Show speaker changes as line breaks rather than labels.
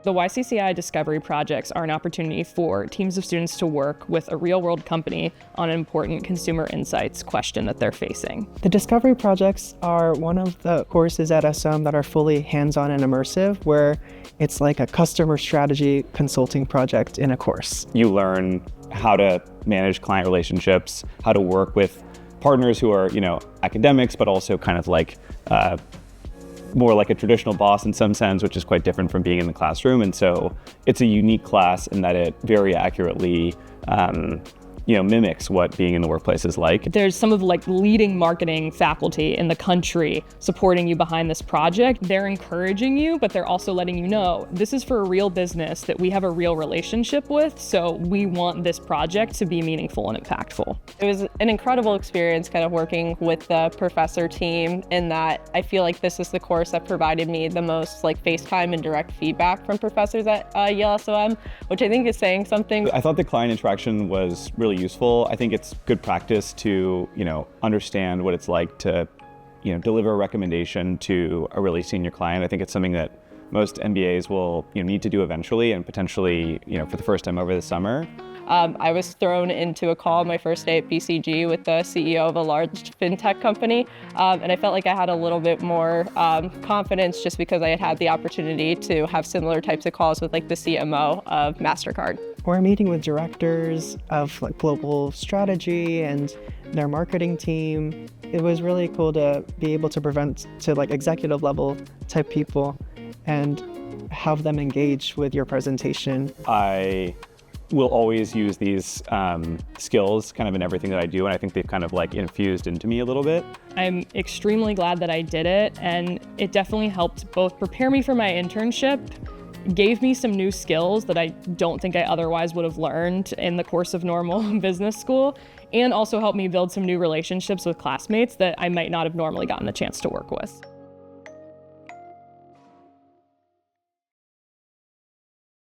The YCCI Discovery Projects are an opportunity for teams of students to work with a real-world company on an important consumer insights question that they're facing.
The Discovery Projects are one of the courses at SM that are fully hands-on and immersive, where it's like a customer strategy consulting project in a course.
You learn how to manage client relationships, how to work with partners who are, academics, but also kind of like more like a traditional boss in some sense, which is quite different from being in the classroom. And so it's a unique class in that it very accurately mimics what being in the workplace is like.
There's some of leading marketing faculty in the country supporting you behind this project. They're encouraging you, but they're also letting you know this is for a real business that we have a real relationship with, so we want this project to be meaningful and impactful.
It was an incredible experience kind of working with the professor team, in that I feel like this is the course that provided me the most face time and direct feedback from professors at Yale SOM, which I think is saying something.
I thought the client interaction was really useful. I think it's good practice to, understand what it's like to, deliver a recommendation to a really senior client. I think it's something that most MBAs will need to do eventually, and potentially, for the first time over the summer.
I was thrown into a call my first day at BCG with the CEO of a large fintech company, and I felt like I had a little bit more confidence just because I had the opportunity to have similar types of calls with the CMO of MasterCard.
We're meeting with directors of global strategy and their marketing team. It was really cool to be able to present to executive level type people and have them engage with your presentation.
I will always use these skills kind of in everything that I do, and I think they've kind of infused into me a little bit.
I'm extremely glad that I did it, and it definitely helped both prepare me for my internship, gave me some new skills that I don't think I otherwise would have learned in the course of normal business school, and also helped me build some new relationships with classmates that I might not have normally gotten the chance to work with.